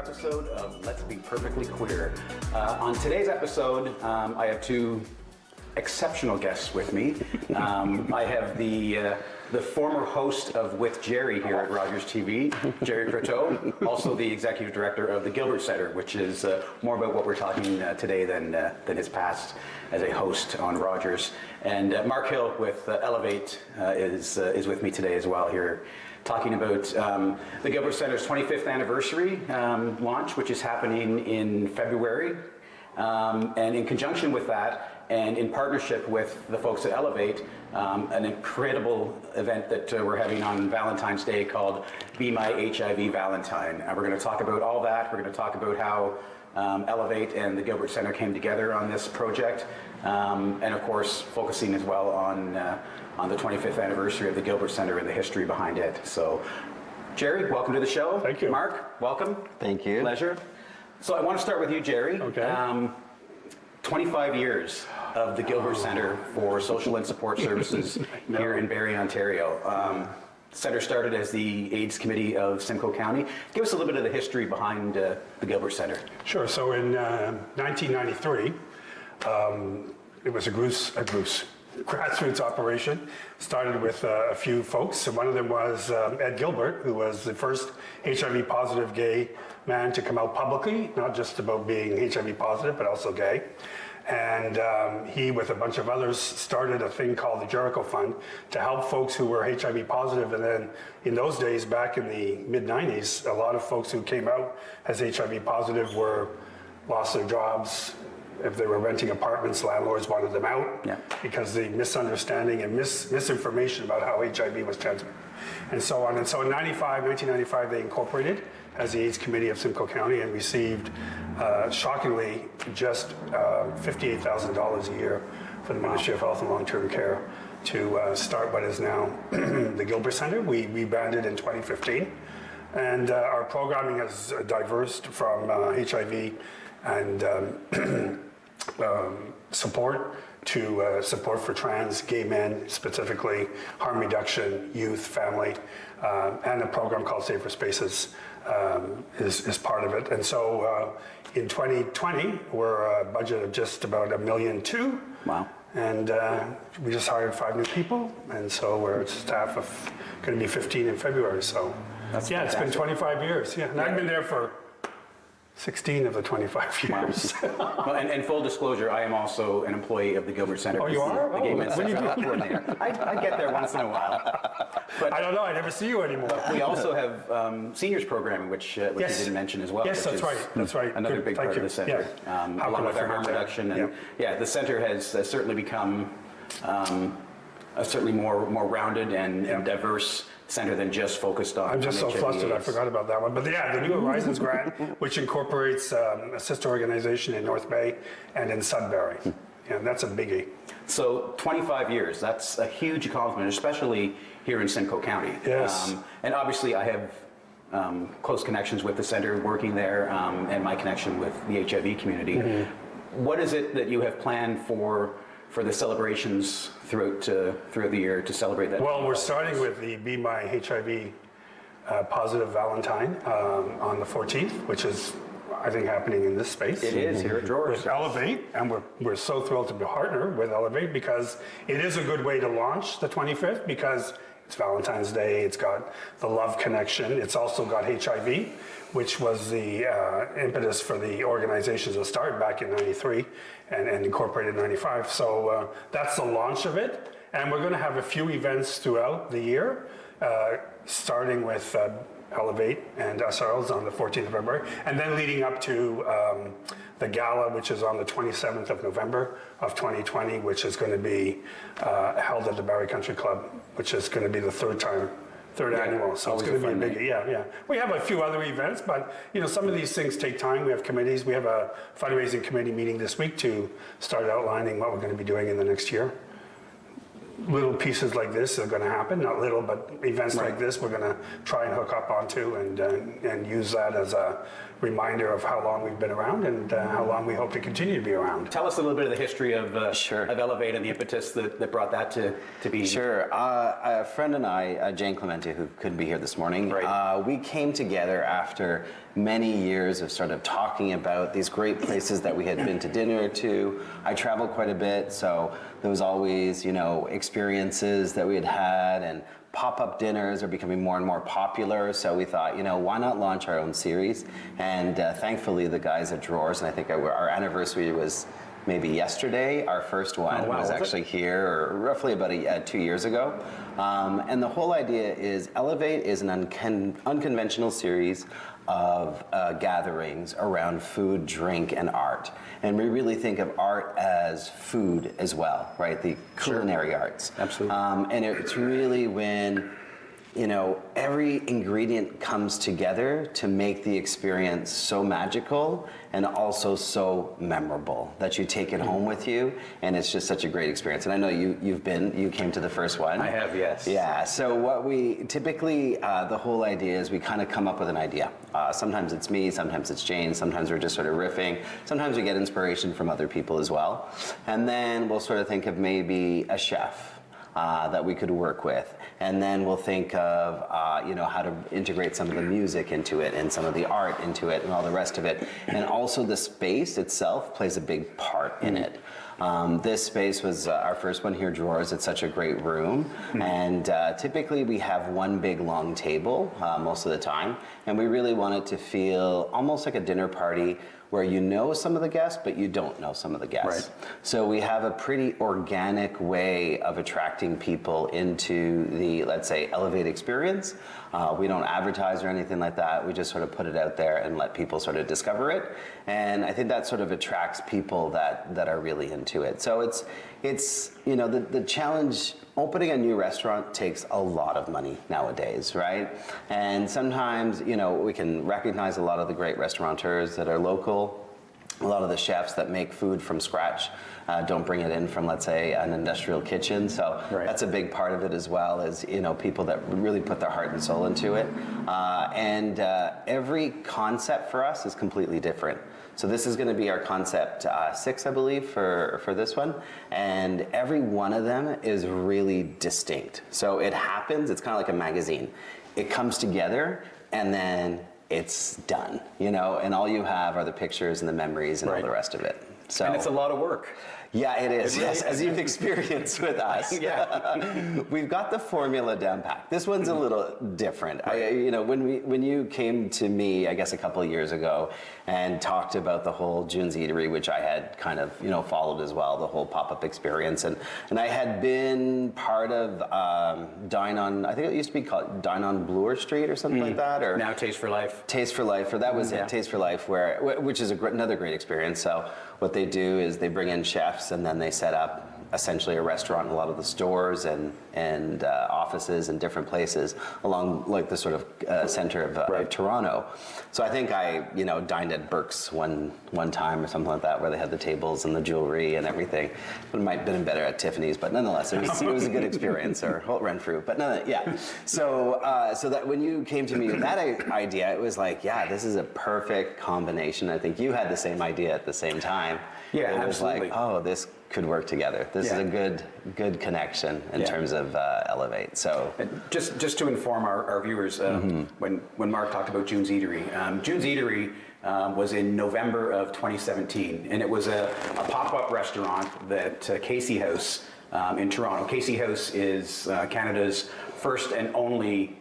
episode of Let's Be Perfectly Queer. On today's episode, I have two exceptional guests with me. I have the former host of With Jerry here at Rogers TV, Jerry Croteau, also the executive director of the Gilbert Center, which is more about what we're talking today than his past as a host on Rogers. And Mark Hill with HIValen+ine is with me today as well here, talking about the Gilbert Center's 25th anniversary launch, which is happening in February. And in conjunction with that, and in partnership with the folks at HIValen+ine, an incredible event that we're having on Valentine's Day called Be My HIV Valentine. We're going to talk about all that. We're going to talk about how HIValen+ine and the Gilbert Center came together on this project, and of course focusing as well on the 25th anniversary of the Gilbert Center and the history behind it. So, Jerry, welcome to the show. Thank you. Mark, welcome. Thank you. Pleasure. So I want to start with you, Jerry. Okay. 25 years of the Gilbert Center for Social and Support Services here in Barrie, Ontario. The Center started as the AIDS Committee of Simcoe County. Give us a little bit of the history behind the Gilbert Center. Sure. So in 1993, it was a grassroots operation. Started with a few folks. And one of them was Ed Gilbert, who was the first HIV positive gay man to come out publicly, not just about being HIV positive, but also gay. And he, with a bunch of others, started a thing called the Jericho Fund to help folks who were HIV positive. And then in those days, back in the mid-90s, a lot of folks who came out as HIV positive lost their jobs. If they were renting apartments, landlords wanted them out because the misunderstanding and misinformation about how HIV was transmitted, and so on. And so in 1995, they incorporated as the AIDS Committee of Simcoe County and received, shockingly, just $58,000 a year from the Ministry of Health and Long-Term Care to start what is now the Gilbert Center. We rebranded in 2015, and our programming has diversed from HIV and support to support for trans, gay men, specifically harm reduction, youth, family, and a program called Safer Spaces is part of it. And so in 2020, we're a budget of just about $1.2 million. Wow. And we just hired 5 new people, and so we're a staff of going to be 15 in February. So That's yeah, fantastic. It's been 25 years. Yeah, and I've been there for 16 of the 25 years. Well, and full disclosure, I am also an employee of the Gilbert Center. Oh, you are? The Gay Oh, Men's what do you Sexual do? Coordinator. I get there once in a while. But I don't know. I never see you anymore. we also have seniors programming, which you Yes. didn't mention as well. Yes, which that's is right. That's right. Another Good. big Thank part of you. the center, Yeah. How along could I with our harm forget that? reduction. And the center has certainly become a certainly more rounded and diverse center than just focused on. I'm just so HIV flustered, I AIDS. forgot about that one. But yeah, the New Horizons grant, which incorporates a sister organization in North Bay and in Sudbury. Yeah, that's a biggie. So 25 years, that's a huge accomplishment, especially here in Simcoe County. Yes. And obviously I have close connections with the center working there and my connection with the HIV community. What is it that you have planned for the celebrations throughout the year to celebrate that? Well, we're starting with the Be My HIV Positive Valentine on the 14th, which is, I think, happening in this space. It is here at Drawers. With HIValen+ine, and we're so thrilled to be partner with HIValen+ine because it is a good way to launch the 25th because it's Valentine's Day, it's got the love connection, it's also got HIV, which was the impetus for the organizations that started back in 93 and incorporated in 95. So that's the launch of it. And we're going to have a few events throughout the year, starting with HIValen+ine and SRLs on the 14th of February, and then leading up to the gala, which is on the 27th of November of 2020, which is going to be held at the Barrie Country Club, which is going to be the third annual. So it's going to be a big, yeah. We have a few other events, but some of these things take time. We have committees. We have a fundraising committee meeting this week to start outlining what we're going to be doing in the next year. Little pieces like this are going to happen, not little, but events like this we're going to try and hook up onto and use that as a reminder of how long we've been around and how long we hope to continue to be around. Tell us a little bit of the history of HIValen+ine and the impetus that brought that to be. Sure. A friend and I, Jane Clemente, who couldn't be here this morning, we came together after many years of sort of talking about these great places that we had been to dinner to. I traveled quite a bit, so there was always, experiences that we had had, and pop-up dinners are becoming more and more popular. So we thought, why not launch our own series? And thankfully, the guys at Drawers, and I think our anniversary was maybe yesterday. Our first one was actually here, roughly about 2 years ago. And the whole idea is Elevate is an unconventional series of gatherings around food, drink, and art. And we really think of art as food as well, right? The culinary arts. Absolutely. And it's really when every ingredient comes together to make the experience so magical and also so memorable that you take it home with you, and it's just such a great experience. And I know you came to the first one. I have, yes. Yeah, so what we typically, the whole idea is we kind of come up with an idea. Sometimes it's me, sometimes it's Jane, sometimes we're just sort of riffing, sometimes we get inspiration from other people as well. And then we'll sort of think of maybe a chef that we could work with. And then we'll think of, how to integrate some of the music into it and some of the art into it and all the rest of it. And also the space itself plays a big part in it. This space was our first one here, Drawers. It's such a great room. And typically we have one big long table most of the time. And we really want it to feel almost like a dinner party where you know some of the guests, but you don't know some of the guests. Right. So we have a pretty organic way of attracting people into the, let's say, Elevate experience. We don't advertise or anything like that. We just sort of put it out there and let people sort of discover it. And I think that sort of attracts people that are really into it. So it's the challenge. Opening a new restaurant takes a lot of money nowadays, right? And sometimes, we can recognize a lot of the great restaurateurs that are local. A lot of the chefs that make food from scratch don't bring it in from, let's say, an industrial kitchen. So that's a big part of it as well, is people that really put their heart and soul into it. And every concept for us is completely different. So this is going to be our concept 6, I believe, for this one. And every one of them is really distinct. So it happens, it's kind of like a magazine. It comes together and then it's done, and all you have are the pictures and the memories and all the rest of it. So, and it's a lot of work. Yeah, it is. Yes, as you've experienced with us. Yeah. We've got the formula down pat. This one's a little different. Right. When you came to me, I guess a couple of years ago, and talked about the whole June's Eatery, which I had kind of followed as well, the whole pop-up experience, and I had been part of Dine on. I think it used to be called Dine on Bloor Street or something like that, or now Taste for Life. Taste for Life, or that was it. Taste for Life, which is another great experience. So what they do is they bring in chefs and then they set up essentially a restaurant in a lot of the stores and offices and different places along like the sort of center of Toronto. So I think I dined at Burke's one time or something like that, where they had the tables and the jewelry and everything. But it might have been better at Tiffany's, but nonetheless it was a good experience, or Holt Renfrew. But so that when you came to me with that idea, it was like, this is a perfect combination. I think you had the same idea at the same time. Yeah, it was absolutely. like, this could work together. This is a good connection in terms of Elevate. So just to inform our viewers, when Mark talked about June's Eatery, June's Eatery was in November of 2017, and it was a pop-up restaurant that Casey House in Toronto. Casey House is Canada's first and only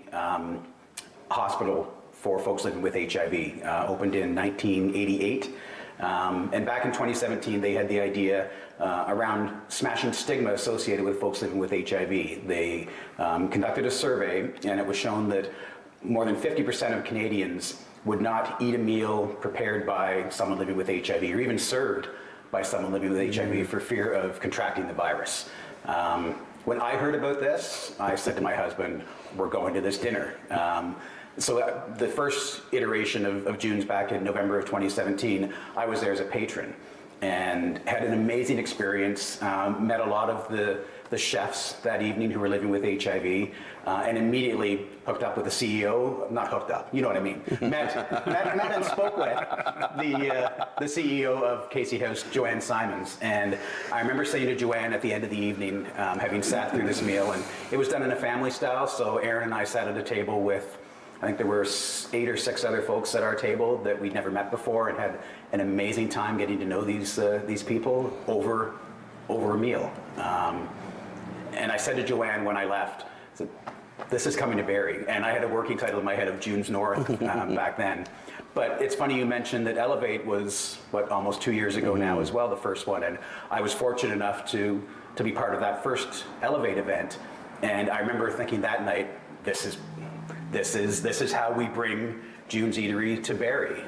hospital for folks living with HIV. Opened in 1988. And back in 2017, they had the idea around smashing stigma associated with folks living with HIV. They conducted a survey, and it was shown that more than 50% of Canadians would not eat a meal prepared by someone living with HIV, or even served by someone living with HIV, for fear of contracting the virus. When I heard about this, I said to my husband, we're going to this dinner. So the first iteration of June's back in November of 2017, I was there as a patron and had an amazing experience, met a lot of the chefs that evening who were living with HIV, and immediately hooked up with the CEO, not hooked up, you know what I mean, met and spoke with the CEO of Casey House, Joanne Simons. And I remember saying to Joanne at the end of the evening, having sat through this meal, and it was done in a family style, so Aaron and I sat at a table with I think there were 8 or 6 other folks at our table that we'd never met before, and had an amazing time getting to know these people over a meal. And I said to Joanne when I left, I said, this is coming to Barrie. And I had a working title in my head of June's North back then. But it's funny you mentioned that Elevate was, almost 2 years ago now as well, the first one. And I was fortunate enough to be part of that first Elevate event. And I remember thinking that night, this is how we bring June's Eatery to Barrie.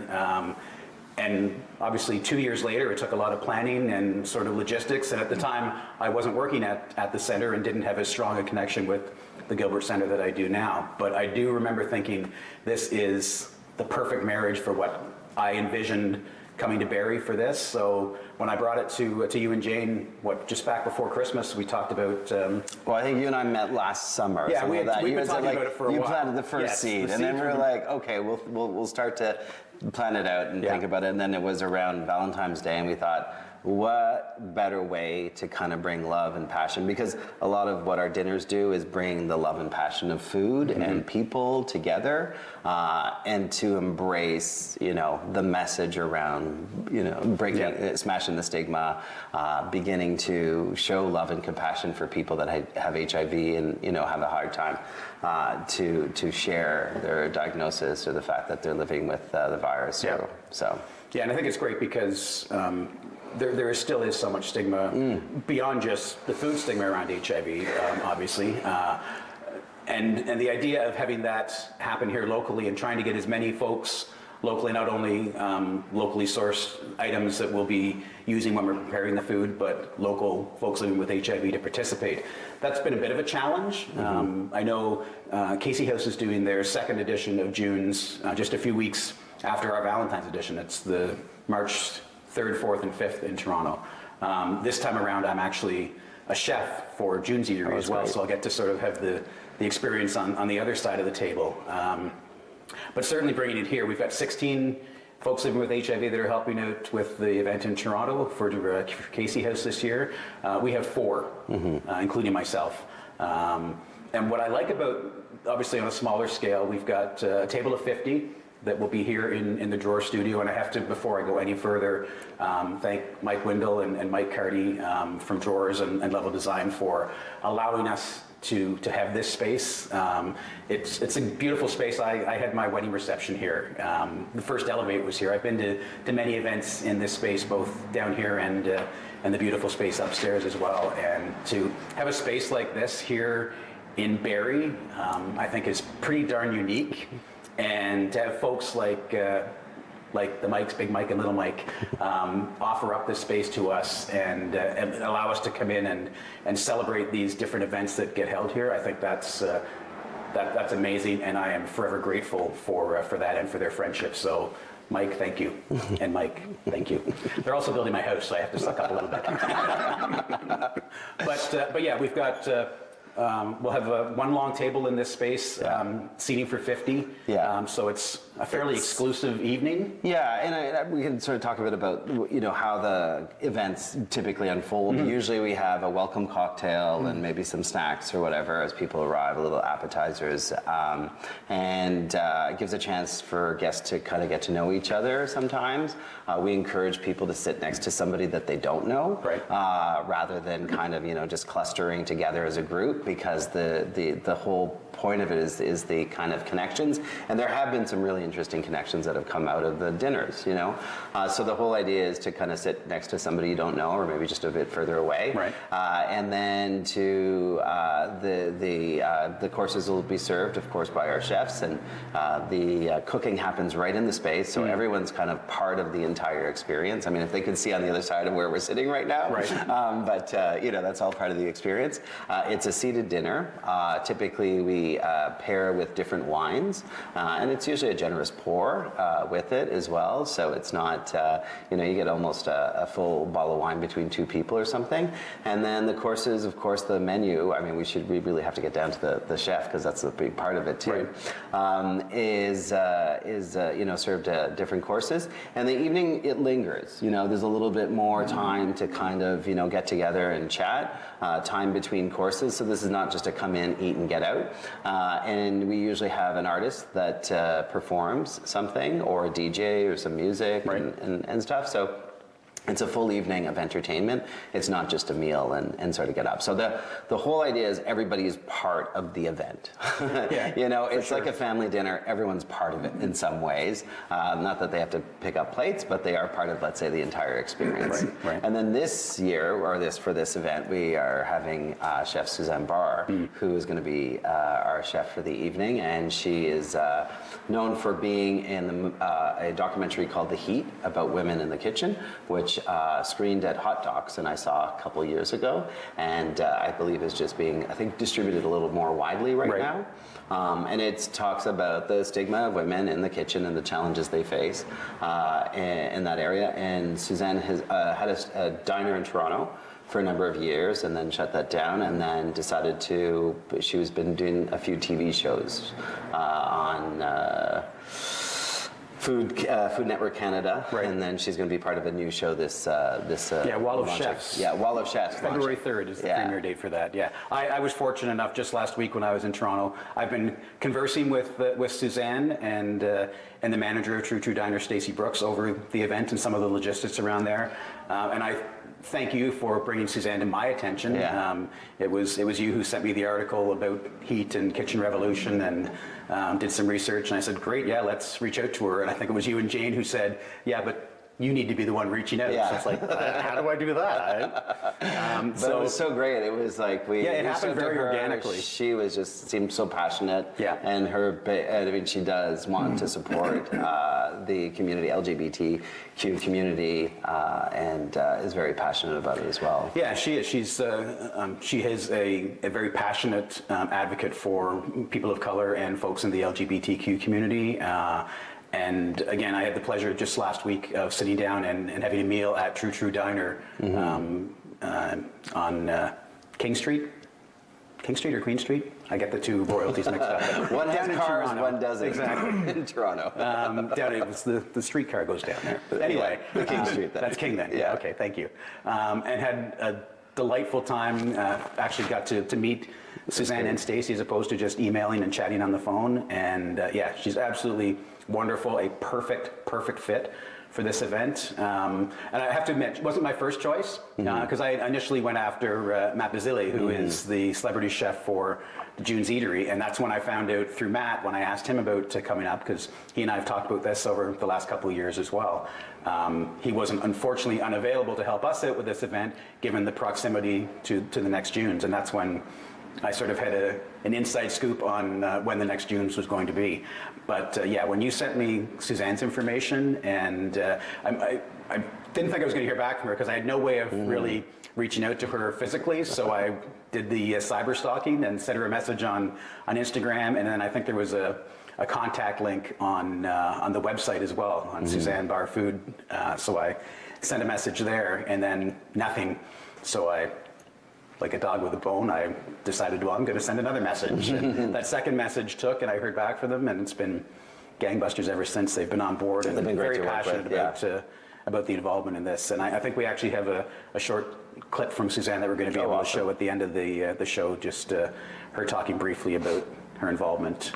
And obviously 2 years later, it took a lot of planning and sort of logistics. And at the time, I wasn't working at the center and didn't have as strong a connection with the Gilbert Center that I do now. But I do remember thinking, this is the perfect marriage for what I envisioned coming to Barrie for this. So when I brought it to you and Jane, just back before Christmas, we talked about. Well, I think you and I met last summer. Yeah, we've been talking about it for a while. You planted the first seed, and then we were like, okay, we'll start to plan it out and think about it. And then it was around Valentine's Day, and we thought, what better way to kind of bring love and passion? Because a lot of what our dinners do is bring the love and passion of food and people together, and to embrace, the message around, breaking, smashing the stigma, beginning to show love and compassion for people that have HIV and, have a hard time to share their diagnosis or the fact that they're living with the virus. So. Yeah, and I think it's great because there still is so much stigma beyond just the food stigma around HIV, obviously. And the idea of having that happen here locally and trying to get as many folks locally, not only locally sourced items that we'll be using when we're preparing the food, but local folks living with HIV to participate. That's been a bit of a challenge. I know Casey House is doing their second edition of June's just a few weeks after our Valentine's edition. It's the March 3rd, 4th, and 5th in Toronto. This time around, I'm actually a chef for June's Eatery as well, so I'll get to sort of have the experience on the other side of the table. But certainly bringing it here, we've got 16 folks living with HIV that are helping out with the event in Toronto for Casey House this year. We have 4, including myself. And what I like about, obviously on a smaller scale, we've got a table of 50 that will be here in the Drawer Studio. And I have to, before I go any further, thank Mike Windle and Mike Carty from Drawers and Level Design for allowing us to have this space. It's a beautiful space. I had my wedding reception here. The first Elevate was here. I've been to many events in this space, both down here and the beautiful space upstairs as well. And to have a space like this here in Barrie, I think is pretty darn unique. And to have folks like the Mikes, Big Mike and Little Mike, offer up this space to us and allow us to come in and celebrate these different events that get held here, I think that's amazing, and I am forever grateful for that and for their friendship. So, Mike, thank you, and Mike, thank you. They're also building my house, so I have to suck up a little bit. But yeah, we've got. We'll have one long table in this space, seating for 50. So it's a fairly exclusive evening. Yeah, and we can sort of talk a bit about how the events typically unfold. Usually we have a welcome cocktail and maybe some snacks or whatever as people arrive, a little appetizers, and it gives a chance for guests to kind of get to know each other. Sometimes we encourage people to sit next to somebody that they don't know, rather than kind of just clustering together as a group, because the whole point of it is the kind of connections, and there have been some really interesting connections that have come out of the dinners, so the whole idea is to kind of sit next to somebody you don't know, or maybe just a bit further away, and then the courses will be served, of course, by our chefs, and the cooking happens right in the space, so everyone's kind of part of the entire experience. I mean, if they could see on the other side of where we're sitting right now, but that's all part of the experience. It's a seated dinner. Typically we pair with different wines, and it's usually a generous generous pour with it as well. So it's not, you get almost a full bottle of wine between two people or something. And then the courses, of course, the menu, I mean, we really have to get down to the chef because that's a big part of it too, is served different courses. And the evening, it lingers. There's a little bit more time to kind of, get together and chat, time between courses. So this is not just to come in, eat, and get out. And we usually have an artist that performs something, or a DJ, or some music and stuff. So it's a full evening of entertainment. It's not just a meal and sort of get up. So the whole idea is everybody is part of the event. It's like a family dinner. Everyone's part of it in some ways. Not that they have to pick up plates, but they are part of, let's say, the entire experience. Right. And then this year, for this event, we are having Chef Suzanne Barr, who is going to be our chef for the evening, and she is known for being in a documentary called The Heat about women in the kitchen, which screened at Hot Docs, and I saw a couple years ago, and I believe is just being, I think, distributed a little more widely right now. And it talks about the stigma of women in the kitchen and the challenges they face in that area. And Suzanne has had a diner in Toronto for a number of years, and then shut that down, and then decided she's been doing a few TV shows on Food Network Canada, and then she's going to be part of a new show this Wall of Chefs. Yeah, Wall of Chefs. February 3rd is the premiere date for that. Yeah, I was fortunate enough just last week when I was in Toronto. I've been conversing with Suzanne and the manager of True Diner, Stacey Brooks, over the event and some of the logistics around there, and I thank you for bringing Suzanne to my attention. It was you who sent me the article about heat and kitchen revolution, and did some research, and I said, great, let's reach out to her. And I think it was you and Jane who said, but you need to be the one reaching out. So it's like, how do I do that? But it was so great. It was like it happened very organically. She seemed so passionate. And she does want to support the community, LGBTQ community, and is very passionate about it as well. Yeah, she is. She is a very passionate advocate for people of color and folks in the LGBTQ community. And again, I had the pleasure just last week of sitting down and having a meal at True Diner on King Street. King Street or Queen Street? I get the two royalties mixed up. One has cars, Toronto. One doesn't. Exactly. In Toronto. It was the streetcar goes down there. But anyway, the King Street. That's King then. Yeah. Okay. Thank you. And had a delightful time. Actually got to meet Suzanne and Stacey as opposed to just emailing and chatting on the phone. And she's absolutely wonderful. A perfect fit for this event. And I have to admit, it wasn't my first choice, because I initially went after Matt Basile, who is the celebrity chef for the June's Eatery, and that's when I found out through Matt when I asked him about coming up, because he and I have talked about this over the last couple of years as well. He wasn't, unfortunately, unavailable to help us out with this event, given the proximity to the next June's, and that's when I sort of had an inside scoop on when the next June's was going to be. But when you sent me Suzanne's information, and I didn't think I was going to hear back from her because I had no way of really reaching out to her physically. So I did the cyber stalking and sent her a message on Instagram, and then I think there was a contact link on the website as well, on Suzanne Barr Food. So I sent a message there, and then nothing. So I, like a dog with a bone, I decided, I'm going to send another message. And that second message took, and I heard back from them, and it's been gangbusters ever since. They've been on board, and they've been very passionate about the involvement in this. And I think we actually have a short clip from Suzanne that we're going to be able to show at the end of the show, just her talking briefly about her involvement.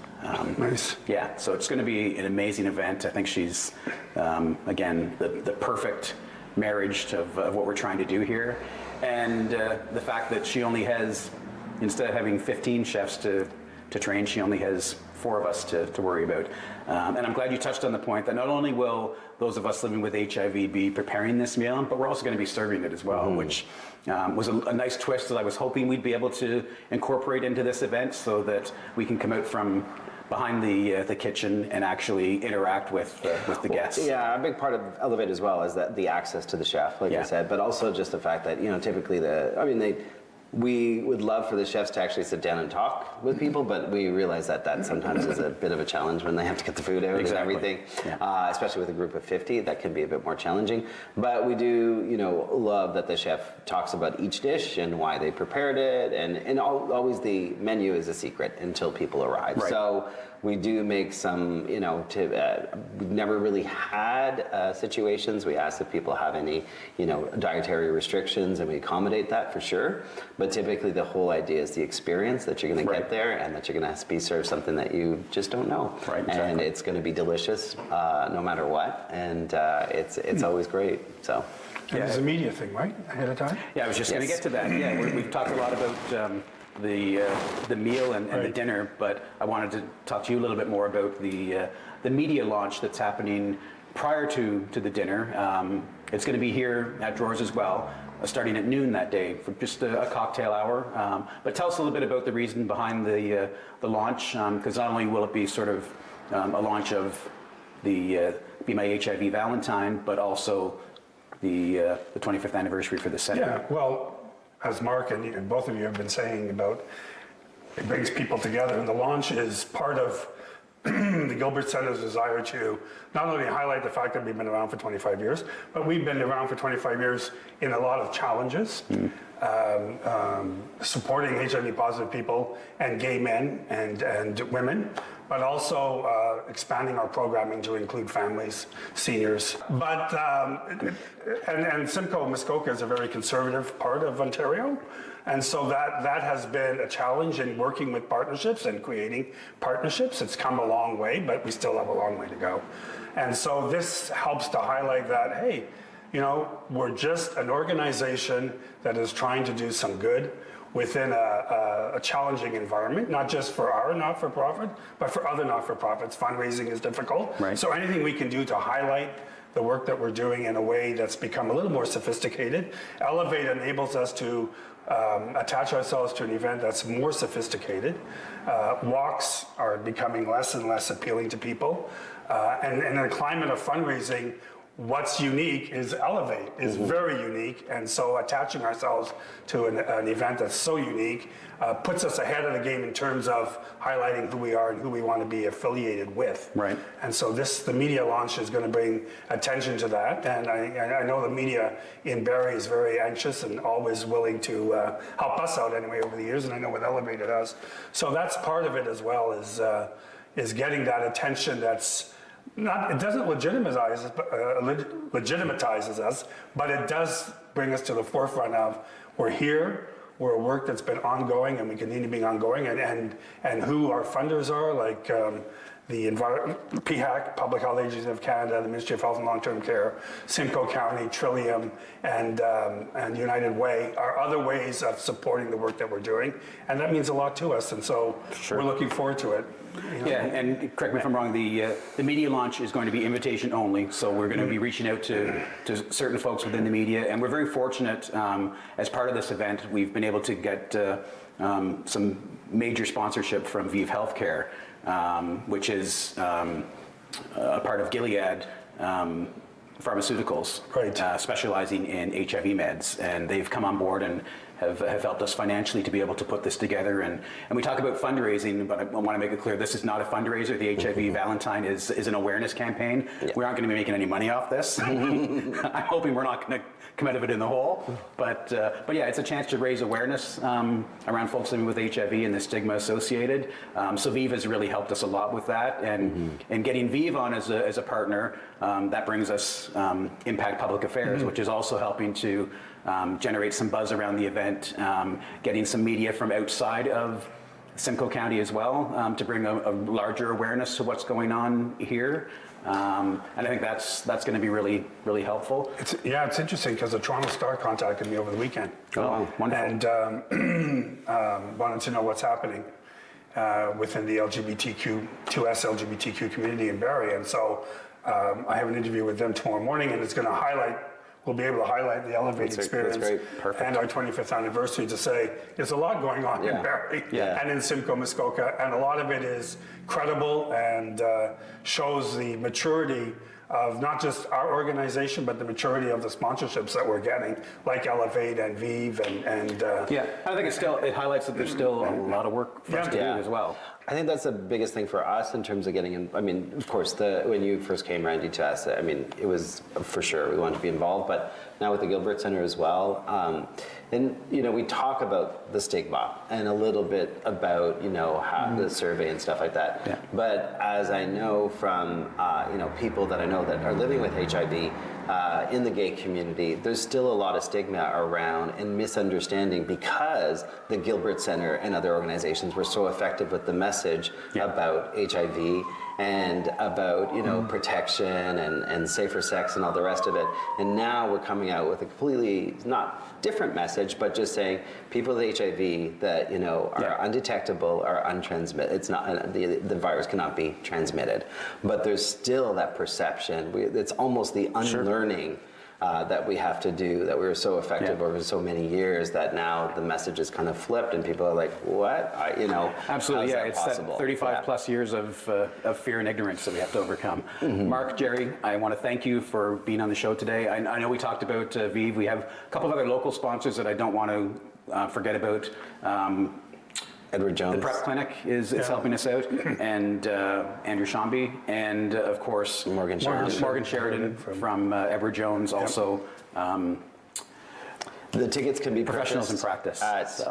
Nice. Yeah, so it's going to be an amazing event. I think she's, again, the perfect marriage of what we're trying to do here. And the fact that she only has, instead of having 15 chefs to train, she only has 4 of us to worry about. And I'm glad you touched on the point that not only will those of us living with HIV be preparing this meal, but we're also going to be serving it as well, which was a nice twist that I was hoping we'd be able to incorporate into this event so that we can come out from behind the kitchen and actually interact with the guests. Yeah, a big part of Elevate as well is that the access to the chef, like I said, but also just the fact that typically We would love for the chefs to actually sit down and talk with people, but we realize that sometimes is a bit of a challenge when they have to get the food out and everything, especially with a group of 50, that can be a bit more challenging. But we do, love that the chef talks about each dish and why they prepared it, and always the menu is a secret until people arrive. Right. So we do make some, we've never really had situations. We ask if people have any, dietary restrictions, and we accommodate that for sure. But typically the whole idea is the experience that you're going to get there, and that you're going to be served something that you just don't know. Right, exactly. And it's going to be delicious no matter what, and it's always great. So. And there's a media thing, right? Ahead of time? Yeah, I was just going to get to that. Yeah, we've talked a lot about the meal and the dinner, but I wanted to talk to you a little bit more about the media launch that's happening prior to the dinner. It's going to be here at Drawers as well, starting at noon that day for just a cocktail hour. But tell us a little bit about the reason behind the launch, because not only will it be sort of a launch of the Be My HIValen+ine, but also the 25th anniversary for the center. Yeah, well, as Mark and both of you have been saying about, it brings people together, and the launch is part of the Gilbert Center's desire to not only highlight the fact that we've been around for 25 years, but we've been around for 25 years in a lot of challenges, supporting HIV positive people and gay men and women, but also expanding our programming to include families, seniors. But, and Simcoe Muskoka is a very conservative part of Ontario. And so that has been a challenge in working with partnerships and creating partnerships. It's come a long way, but we still have a long way to go. And so this helps to highlight that, hey, we're just an organization that is trying to do some good within a challenging environment, not just for our not-for-profit, but for other not-for-profits. Fundraising is difficult. Right. So anything we can do to highlight the work that we're doing in a way that's become a little more sophisticated. Elevate enables us to attach ourselves to an event that's more sophisticated. Walks are becoming less and less appealing to people. And in a climate of fundraising, what's unique is Elevate is very unique, and so attaching ourselves to an event that's so unique puts us ahead of the game in terms of highlighting who we are and who we want to be affiliated with. Right. And so the media launch is going to bring attention to that, and I know the media in Barrie is very anxious and always willing to help us out anyway over the years, and I know with Elevate it has. So that's part of it as well, is getting that attention that's it doesn't legitimizes us, but it does bring us to the forefront of we're here, we're a work that's been ongoing and we continue being ongoing, and who our funders are, like the PHAC, Public Health Agency of Canada, the Ministry of Health and Long-Term Care, Simcoe County, Trillium, and United Way are other ways of supporting the work that we're doing, and that means a lot to us, and so we're looking forward to it. Yeah, and correct me if I'm wrong, the media launch is going to be invitation only, so we're going to be reaching out to certain folks within the media, and we're very fortunate as part of this event, we've been able to get some major sponsorship from Vive Healthcare, which is a part of Gilead Pharmaceuticals, specializing in HIV meds, and they've come on board and have helped us financially to be able to put this together. And we talk about fundraising, but I want to make it clear this is not a fundraiser. The HIValen+ine is an awareness campaign. Yeah. We aren't going to be making any money off this. I'm hoping we're not going to come out of it in the hole. But yeah, it's a chance to raise awareness around folks living with HIV and the stigma associated. So Vive has really helped us a lot with that. And getting Vive on as a partner, that brings us Impact Public Affairs, which is also helping to generate some buzz around the event, getting some media from outside of Simcoe County as well, to bring a larger awareness to what's going on here. And I think that's going to be really, really helpful. It's interesting because the Toronto Star contacted me over the weekend. Oh, wonderful. And wanted to know what's happening within the LGBTQ community in Barrie. And so I have an interview with them tomorrow morning, and it's going to highlight, we'll be able to highlight the Elevate experience and our 25th anniversary to say there's a lot going on in Barrie and in Simcoe Muskoka, and a lot of it is credible and shows the maturity of not just our organization, but the maturity of the sponsorships that we're getting, like Elevate and Vive and Yeah, I think it highlights that there's still a lot of work for us to do Yeah. as well. I think that's the biggest thing for us in terms of getting in. I mean, of course, when you first came, Randy, to us, I mean, it was for sure we wanted to be involved, but now with the Gilbert Center as well. And, we talk about the stigma and a little bit about, how the survey and stuff like that. Yeah. But as I know from, people that I know that are living with HIV, in the gay community, there's still a lot of stigma around and misunderstanding because the Gilbert Center and other organizations were so effective with the message about HIV and about protection and safer sex and all the rest of it. And now we're coming out with a completely not different message, but just saying people with HIV that are undetectable, are untransmitted. It's not the virus cannot be transmitted, but there's still that perception. It's almost the unlearning that we have to do, that we were so effective over so many years that now the message is kind of flipped and people are like, what? Absolutely, how's yeah. that It's possible? that 35 plus years of fear and ignorance that we have to overcome. Mark, Jerry, I want to thank you for being on the show today. I know we talked about Vive. We have a couple of other local sponsors that I don't want to forget about. Edward Jones. The PrEP Clinic is helping us out, and Andrew Shambi, and of course Morgan Sheridan from Edward Jones also. The tickets can be Professionals in purchased Practice.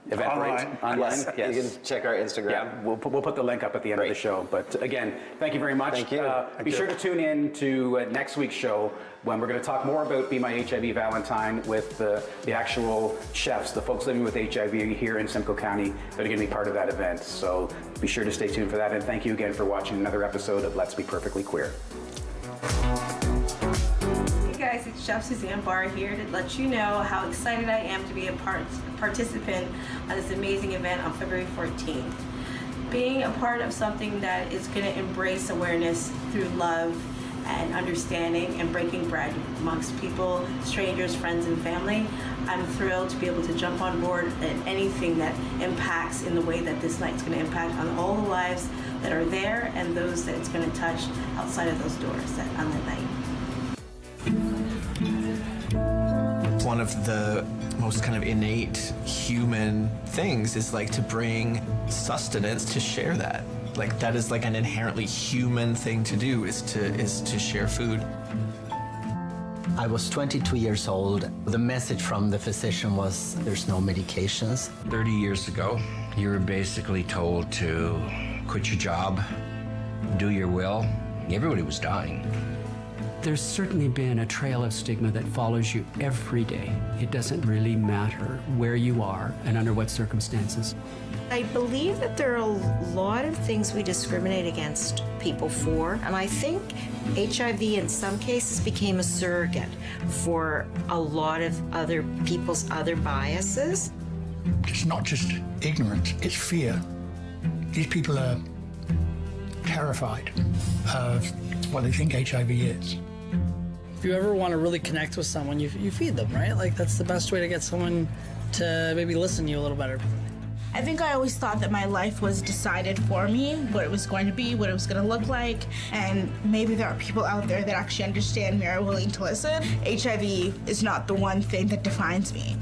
Online. Eventbrite. Yes, you can check our Instagram. Yeah, we'll put the link up at the end of the show. But again, thank you very much. Thank you. Be sure to tune in to next week's show when we're going to talk more about Be My HIV Valentine with the actual chefs, the folks living with HIV here in Simcoe County that are going to be part of that event. So be sure to stay tuned for that. And thank you again for watching another episode of Let's Be Perfectly Queer. Hey guys, it's Chef Suzanne Barr here to let you know how excited I am to be a participant on this amazing event on February 14th. Being a part of something that is going to embrace awareness through love and understanding and breaking bread amongst people, strangers, friends, and family, I'm thrilled to be able to jump on board at anything that impacts in the way that this night's going to impact on all the lives that are there and those that it's going to touch outside of those doors on that night. One of the most kind of innate human things is like to bring sustenance, to share that. Like that is like an inherently human thing to do, is to share food. I was 22 years old. The message from the physician was there's no medications. 30 years ago, you were basically told to quit your job, do your will. Everybody was dying. There's certainly been a trail of stigma that follows you every day. It doesn't really matter where you are and under what circumstances. I believe that there are a lot of things we discriminate against people for, and I think HIV in some cases became a surrogate for a lot of other people's other biases. It's not just ignorance, it's fear. These people are terrified of what they think HIV is. If you ever want to really connect with someone, you feed them, right? Like that's the best way to get someone to maybe listen to you a little better. I think I always thought that my life was decided for me, what it was going to be, what it was going to look like, and maybe there are people out there that actually understand me or are willing to listen. HIV is not the one thing that defines me.